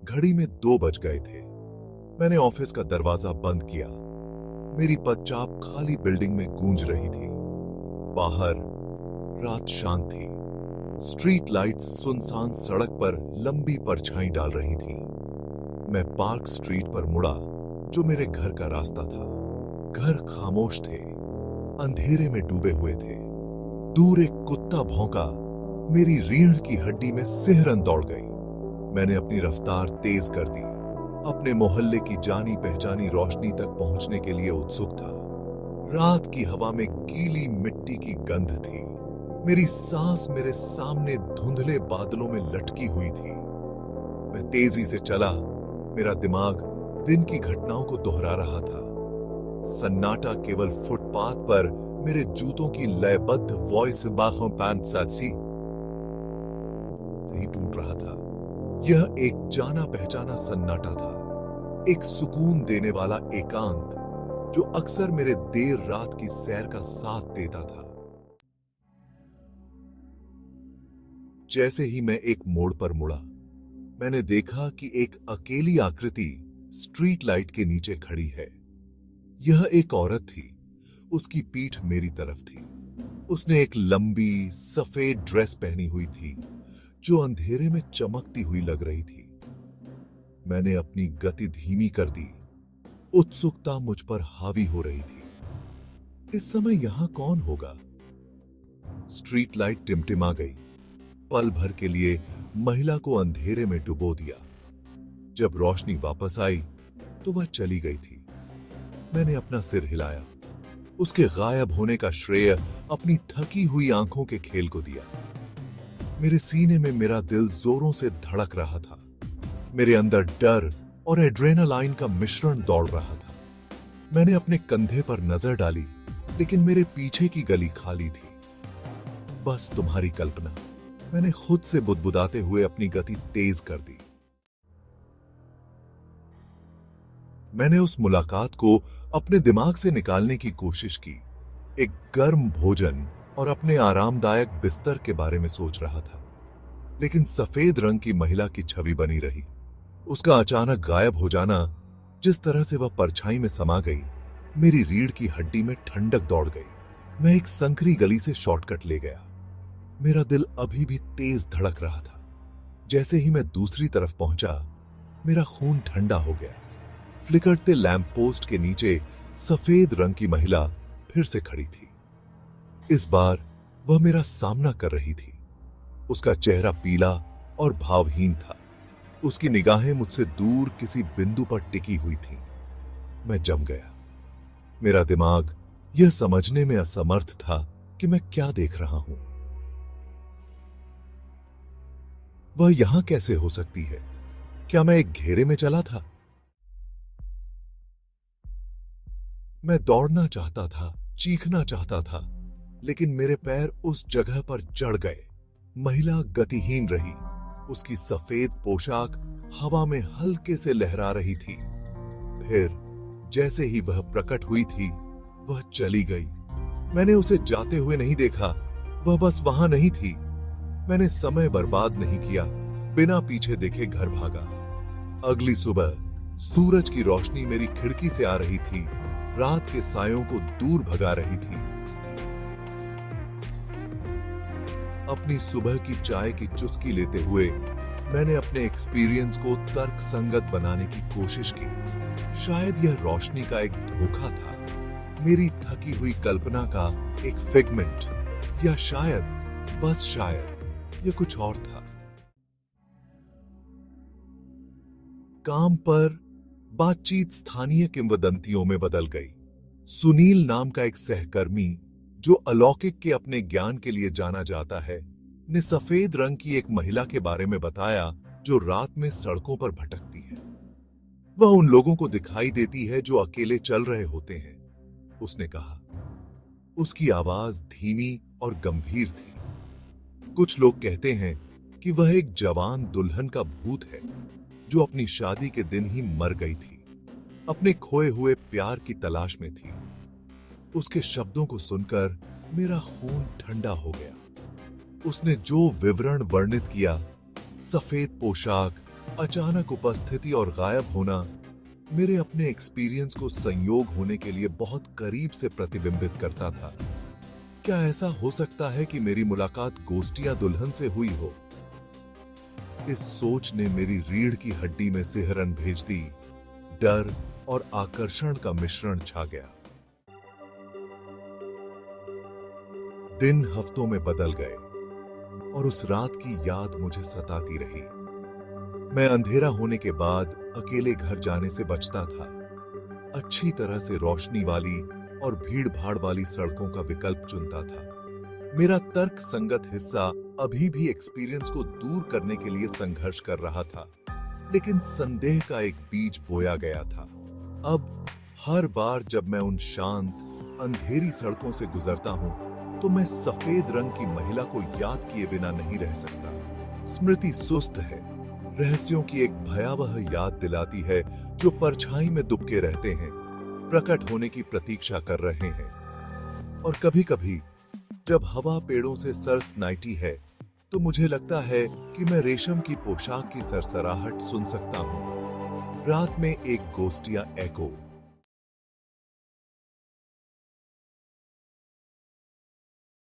घड़ी में 2 बज गए थे। मैंने ऑफिस का दरवाजा बंद किया। मेरी पदचाप खाली बिल्डिंग में गूंज रही थी। बाहर रात शांत थी। स्ट्रीट लाइट्स सुनसान सड़क पर लंबी परछाई डाल रही थी। मैं पार्क स्ट्रीट पर मुड़ा, जो मेरे घर का रास्ता था। घर खामोश थे, अंधेरे में डूबे हुए थे। दूर एक कुत्ता भौंका। मेरी रीढ़ की हड्डी में सिहरन दौड़ गई। मैंने अपनी रफ्तार तेज कर दी। अपने मोहल्ले की जानी पहचानी रोशनी तक पहुंचने के लिए उत्सुक था। रात की हवा में गीली मिट्टी की गंध थी। मेरी सांस मेरे सामने धुंधले बादलों में लटकी हुई थी। मैं तेजी से चला। मेरा दिमाग दिन की घटनाओं को दोहरा रहा था। सन्नाटा केवल फुटपाथ पर मेरे जूतों की लयबद्ध वॉइस बाहों पैंट साथी से ही टूट रहा था। यह एक जाना पहचाना सन्नाटा था, एक सुकून देने वाला एकांत जो अक्सर मेरे देर रात की सैर का साथ देता था। जैसे ही मैं एक मोड़ पर मुड़ा, मैंने देखा कि एक अकेली आकृति स्ट्रीट लाइट के नीचे खड़ी है। यह एक औरत थी। उसकी पीठ मेरी तरफ थी। उसने एक लंबी सफेद ड्रेस पहनी हुई थी, जो अंधेरे में चमकती हुई लग रही थी। मैंने अपनी गति धीमी कर दी। उत्सुकता मुझ पर हावी हो रही थी। इस समय यहां कौन होगा? स्ट्रीट लाइट टिमटिमा गई। पल भर के लिए महिला को अंधेरे में डुबो दिया। जब रोशनी वापस आई तो वह चली गई थी। मैंने अपना सिर हिलाया। उसके गायब होने का श्रेय अपनी थकी हुई आंखों के खेल को दिया। मेरे सीने में मेरा दिल जोरों से धड़क रहा था। मेरे अंदर डर और एड्रेनालाइन का मिश्रण दौड़ रहा था। मैंने अपने कंधे पर नजर डाली, लेकिन मेरे पीछे की गली खाली थी। बस तुम्हारी कल्पना, मैंने खुद से बुदबुदाते हुए अपनी गति तेज कर दी। मैंने उस मुलाकात को अपने दिमाग से निकालने की कोशिश की। एक गर्म भोजन और अपने आरामदायक बिस्तर के बारे में सोच रहा था, लेकिन सफेद रंग की महिला की छवि बनी रही। उसका अचानक गायब हो जाना, जिस तरह से वह परछाई में समा गई, मेरी रीढ़ की हड्डी में ठंडक दौड़ गई। मैं एक संकरी गली से शॉर्टकट ले गया। मेरा दिल अभी भी तेज धड़क रहा था। जैसे ही मैं दूसरी तरफ पहुंचा, मेरा खून ठंडा हो गया। फ्लिकरते लैंप पोस्ट के नीचे सफेद रंग की महिला फिर से खड़ी थी। इस बार वह मेरा सामना कर रही थी। उसका चेहरा पीला और भावहीन था। उसकी निगाहें मुझसे दूर किसी बिंदु पर टिकी हुई थीं। मैं जम गया। मेरा दिमाग यह समझने में असमर्थ था कि मैं क्या देख रहा हूं। वह यहां कैसे हो सकती है? क्या मैं एक घेरे में चला था? मैं दौड़ना चाहता था, चीखना चाहता था, लेकिन मेरे पैर उस जगह पर जड़ गए। महिला गतिहीन रही। उसकी सफेद पोशाक हवा में हल्के से लहरा रही थी। फिर जैसे ही वह प्रकट हुई थी, वह चली गई। मैंने उसे जाते हुए नहीं देखा। वह बस वहां नहीं थी। मैंने समय बर्बाद नहीं किया। बिना पीछे देखे घर भागा। अगली सुबह सूरज की रोशनी मेरी खिड़की से आ रही थी, रात के सायों को दूर भगा रही थी। अपनी सुबह की चाय की चुस्की लेते हुए मैंने अपने एक्सपीरियंस को तर्कसंगत बनाने की कोशिश की। शायद यह रोशनी का एक धोखा था, मेरी थकी हुई कल्पना का एक फिगमेंट, या शायद, बस शायद, यह कुछ और था। काम पर बातचीत स्थानीय किंवदंतियों में बदल गई। सुनील नाम का एक सहकर्मी, जो अलौकिक के अपने ज्ञान के लिए जाना जाता है, ने सफेद रंग की एक महिला के बारे में बताया जो रात में सड़कों पर भटकती है। वह उन लोगों को दिखाई देती है जो अकेले चल रहे होते हैं, उसने कहा। उसकी आवाज धीमी और गंभीर थी। कुछ लोग कहते हैं कि वह एक जवान दुल्हन का भूत है, जो अपनी शादी के दिन ही मर गई थी, अपने खोए हुए प्यार की तलाश में थी। उसके शब्दों को सुनकर मेरा खून ठंडा हो गया। उसने जो विवरण वर्णित किया, सफेद पोशाक, अचानक उपस्थिति और गायब होना मेरे अपने एक्सपीरियंस को संयोग होने के लिए बहुत करीब से प्रतिबिंबित करता था। क्या ऐसा हो सकता है कि मेरी मुलाकात गोस्ट या दुल्हन से हुई हो? इस सोच ने मेरी रीढ़ की हड्डी में सिहरन भेज दी। डर और आकर्षण का मिश्रण छा गया। दिन हफ्तों में बदल गए और उस रात की याद मुझे सताती रही। मैं अंधेरा होने के बाद अकेले घर जाने से बचता था। अच्छी तरह से रोशनी वाली और भीड़ भाड़ वाली सड़कों का विकल्प चुनता था। मेरा तर्क संगत हिस्सा अभी भी एक्सपीरियंस को दूर करने के लिए संघर्ष कर रहा था, लेकिन संदेह का एक बीज बोया गया था। अब हर बार जब मैं उन शांत अंधेरी सड़कों से गुजरता हूं, तो मैं सफेद रंग की महिला को याद किए बिना नहीं रह सकता। स्मृति सुस्त है, रहस्यों की एक भयावह याद दिलाती है जो परछाई में दुबके रहते हैं, प्रकट होने की प्रतीक्षा कर रहे हैं। और कभी-कभी जब हवा पेड़ों से सरसनाती है, तो मुझे लगता है कि मैं रेशम की पोशाक की सरसराहट सुन सकता हूं। रात में एक गोस्टिया एको